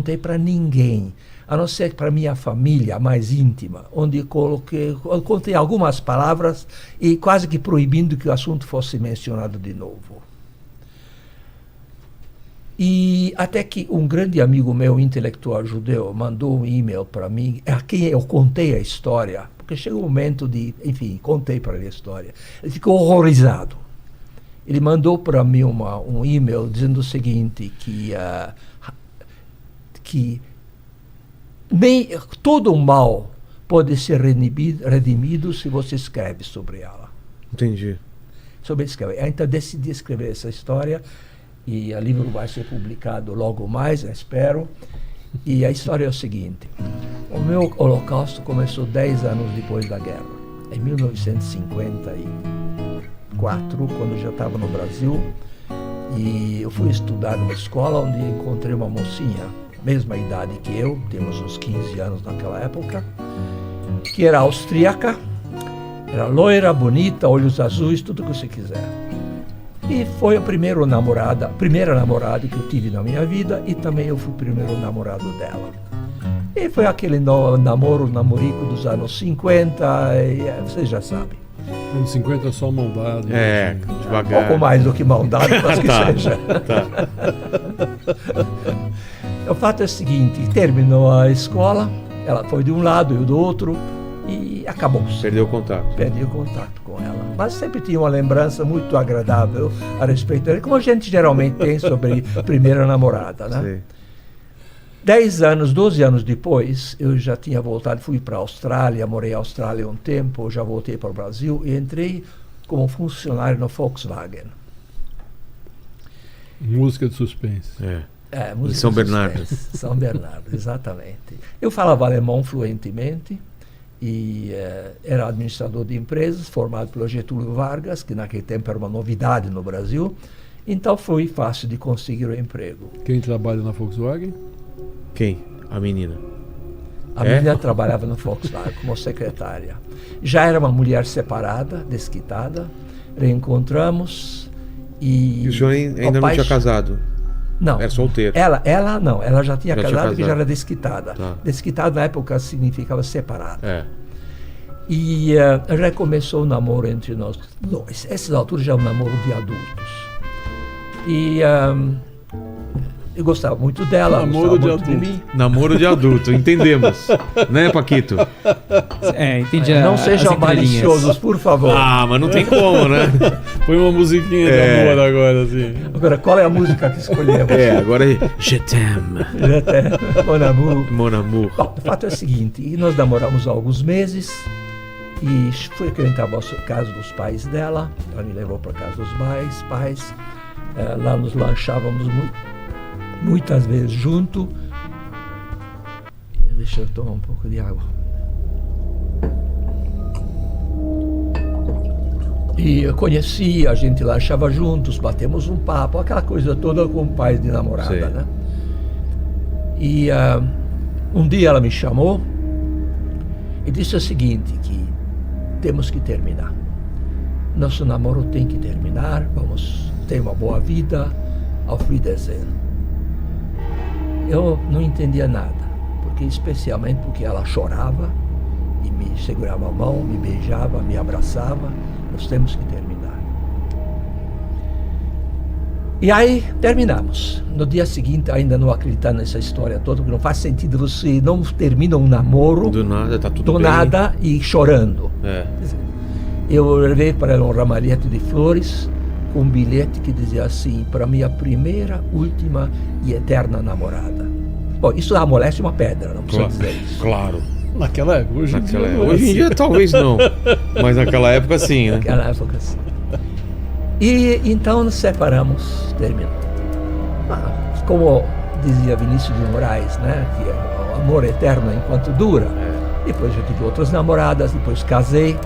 contei para ninguém, a não ser para minha família mais íntima, onde eu contei algumas palavras e quase que proibindo que o assunto fosse mencionado de novo. E até que um grande amigo meu, intelectual judeu, mandou um e-mail para mim, a quem eu contei a história, porque chegou o momento de, enfim, contei para ele a história. Ele ficou horrorizado. Ele mandou para mim um e-mail dizendo o seguinte, que nem todo o mal pode ser redimido se você escreve sobre ela. Entendi. Sobre escrever. Então decidi escrever essa história e o livro vai ser publicado logo mais, eu espero. E a história é o seguinte: o meu holocausto começou 10 anos depois da guerra, em 1954, quando eu já estava no Brasil, e eu fui estudar numa escola onde encontrei uma mocinha, mesma idade que eu, temos uns 15 anos naquela época, que era austríaca, era loira, bonita, olhos azuis, tudo que você quiser. E foi a primeira namorada que eu tive na minha vida, e também eu fui o primeiro namorado dela. E foi aquele namorico dos anos 50, você já sabe. Anos 50 é só maldade. Devagar. Um pouco mais do que maldade, mas que seja. O fato é o seguinte, terminou a escola, ela foi de um lado, eu do outro, e acabou. Perdeu o contato. Perdi o contato com ela. Mas sempre tinha uma lembrança muito agradável a respeito dela, como a gente geralmente tem sobre primeira namorada, né? Sim. 12 anos depois, eu já tinha voltado, fui para a Austrália, morei na Austrália um tempo, já voltei para o Brasil e entrei como funcionário no Volkswagen. Música de suspense. Música São Bernardo. São Bernardo, exatamente. Eu falava alemão fluentemente e era administrador de empresas, formado pelo Getúlio Vargas, que naquele tempo era uma novidade no Brasil. Então foi fácil de conseguir o emprego. Quem trabalha na Volkswagen? Quem? A menina. A menina trabalhava no Volkswagen como secretária. Já era uma mulher separada, desquitada. Reencontramos e o senhor ainda não tinha casado? Não. Era solteiro? Ela não. Ela já tinha casado e já era desquitada. Tá. Desquitada na época significava separada. É. E já começou o namoro entre nós dois. Essas alturas já é um namoro de adultos. E eu gostava muito dela, Namoro de muito de adulto. mim. Namoro de adulto, entendemos. Né, Paquito? Entendi. Não as sejam entrelinhas. maliciosos, por favor. Ah, mas não tem como, né? Põe uma musiquinha de amor agora, assim. Agora, qual é a música que escolhemos? Agora é Je t'aime, Mon amour. mon amour. Bom, o fato é o seguinte, nós namoramos há alguns meses e frequentava a casa dos pais dela. Ela me levou para a casa dos pais. Lá nos lanchávamos muitas vezes junto. Deixa eu tomar um pouco de água. E eu conheci, a gente lanchava juntos, batemos um papo, aquela coisa toda com pais de namorada, Sim. né? E um dia ela me chamou e disse o seguinte, que temos que terminar. Nosso namoro tem que terminar, vamos ter uma boa vida, auf Wiedersehen. Eu não entendia nada, especialmente porque ela chorava e me segurava a mão, me beijava, me abraçava. Nós temos que terminar. E aí terminamos. No dia seguinte, ainda não acreditando nessa história toda, porque não faz sentido você não termina um namoro Do nada, tá tudo do bem. nada e chorando. É. Eu levei para ela um ramalhete de flores com um bilhete que dizia assim: para minha primeira, última e eterna namorada. Bom, isso amolece uma pedra, não precisa dizer isso. Claro. Naquela época, hoje em dia. Naquela não é época. Hoje em assim. dia talvez não. Mas naquela época sim, né? Naquela época, sim. E então nos separamos, terminou. Como dizia Vinícius de Moraes, né? Que é o amor eterno enquanto dura. Depois eu tive outras namoradas, depois casei.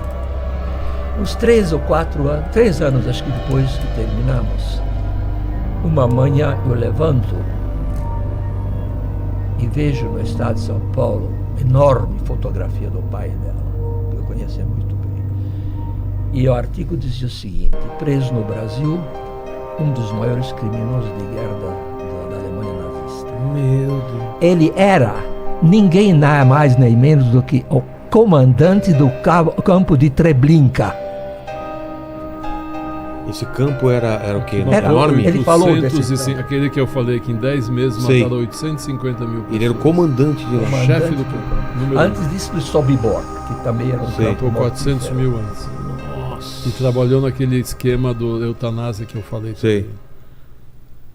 Uns 3 ou 4 anos, 3 anos acho que depois que terminamos, uma manhã eu levanto e vejo no estado de São Paulo enorme fotografia do pai dela, que eu conhecia muito bem. E o artigo dizia o seguinte: preso no Brasil, um dos maiores criminosos de guerra da Alemanha nazista. Meu Deus. Ele era ninguém mais nem menos do que o comandante do campo de Treblinka. Esse campo era o quê? Era Enorme? ele falou 800 desse campo. aquele que eu falei que em 10 meses Sei. mataram 850 mil pessoas. Ele era o comandante de lá. Comandante chefe do campo. número Antes disso, do Sobibor, que também era um Sei. campo Por 400 mortífero. mil antes. Nossa. E trabalhou naquele esquema do eutanásia que eu falei. Sei.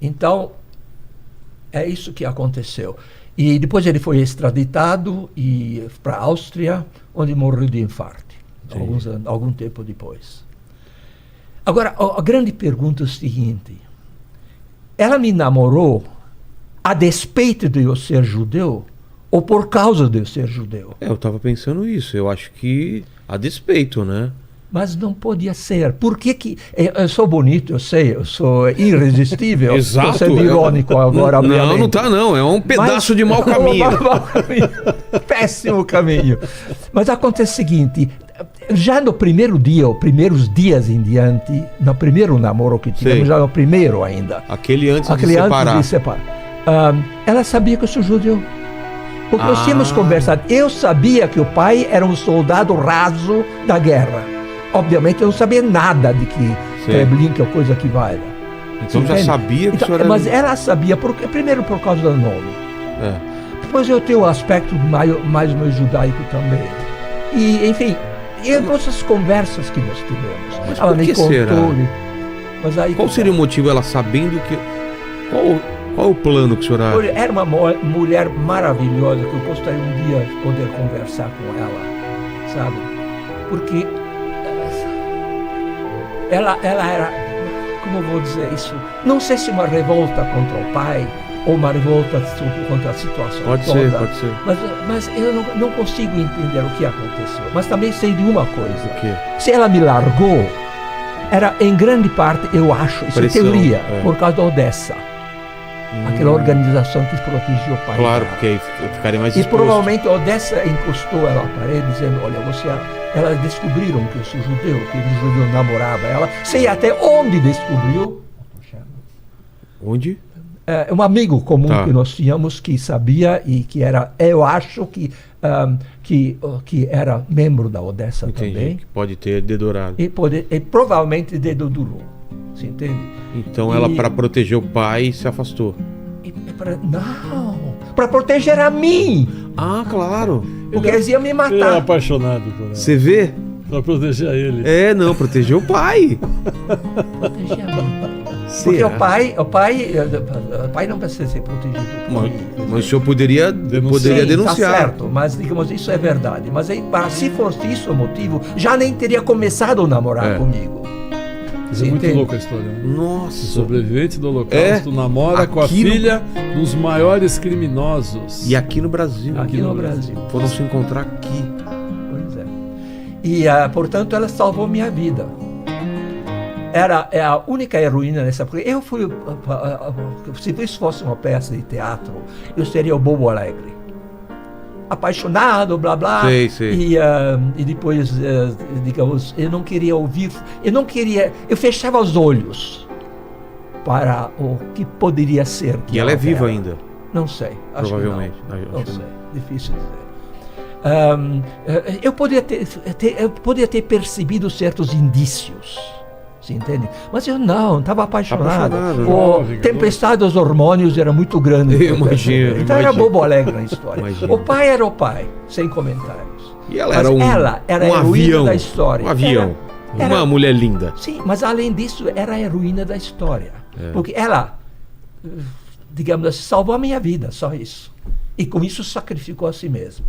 Então, é isso que aconteceu. E depois ele foi extraditado para a Áustria, onde morreu de infarto, algum tempo depois. Agora, a grande pergunta é o seguinte: ela me namorou a despeito de eu ser judeu ou por causa de eu ser judeu? Eu tava pensando isso. Eu acho que a despeito, né? Mas não podia ser. Por que que... Eu sou bonito, eu sei, eu sou irresistível. Exato. Estou sendo irônico agora. Não tá não. É um pedaço de mau caminho. Mau caminho. Péssimo caminho. Mas acontece o seguinte, já no primeiro dia, os primeiros dias em diante, no primeiro namoro que tivemos, Sei. já no primeiro ainda. Aquele antes Aquele de separar. antes de separar. Ela sabia que eu sou judeu. Porque nós tínhamos conversado. Eu sabia que o pai era um soldado raso da guerra. Obviamente eu não sabia nada de que Treblinka, coisa que valha. Então já sabia que o senhor era... Mas ela sabia, primeiro por causa do nome. Depois eu tenho o aspecto mais meio judaico também. E, enfim, essas conversas que nós tivemos. Mas ela por me que contou. será? Mas aí, Qual seria o motivo, ela sabendo que... Qual o plano que o senhor acha? Era uma mulher maravilhosa que eu gostaria um dia de poder conversar com ela, sabe? Porque ela era, como eu vou dizer isso, não sei se uma revolta contra o pai ou uma revolta contra a situação Pode toda. ser. Mas eu não consigo entender o que aconteceu. Mas também sei de uma coisa. O quê? Se ela me largou, era em grande parte, eu acho, isso Pressão, é teoria, é. por causa da Odessa. Aquela organização que protegia o pai. Claro, dela. porque aí ficaria mais E exposto. provavelmente a Odessa encostou ela à parede, dizendo: olha, elas descobriram que eu sou judeu, que o judeu namorava ela. Sei até onde descobriu. Onde? Um amigo comum Tá. que nós tínhamos que sabia e que era, eu acho que era membro da Odessa Entendi. também. Que pode ter dedurado. E provavelmente dedo duro. Você entende? Então ela, para proteger o pai, se afastou. Não! Para proteger a mim! Ah, claro. Porque eles iam me Ele era matar. apaixonado por ela. Você vê? Pra proteger ele. Não, proteger o pai. Proteger a mim. Porque Será? o pai não precisa ser protegido. Mas o senhor poderia Denunciar. denunciar. Tá certo, mas digamos, isso é verdade. Mas aí, se fosse isso o motivo, já nem teria começado a namorar comigo. Isso é muito Entende? louco a história. Né? Nossa. Sobrevivente do Holocausto namora com a Aqui no- filha dos maiores criminosos. E aqui no Brasil. Aqui no Brasil. Foram se encontrar aqui. Pois é. E, portanto, ela salvou minha vida. É a única heroína nessa... Porque eu fui... Se isso fosse uma peça de teatro, eu seria o Bobo Alegre. Apaixonado, blá blá. Sei. E depois, digamos, eu não queria ouvir... Eu fechava os olhos para o que poderia ser. Que E ela é viva era. ainda. Não sei. Acho que Provavelmente. Não sei. Difícil dizer. Eu poderia ter percebido certos indícios. Você entende? Mas eu não, estava apaixonado. Jovem, Tempestade dos hormônios era muito grande. Eu imagino, Então era Bobo Alegre na história. Imagino. O pai era o pai, sem comentários. E ela Mas era ela era um a heroína avião. da história. Um avião. Era- Uma mulher linda. Sim, mas além disso, era a heroína da história. Porque ela, digamos assim, salvou a minha vida, só isso. E com isso sacrificou a si mesma.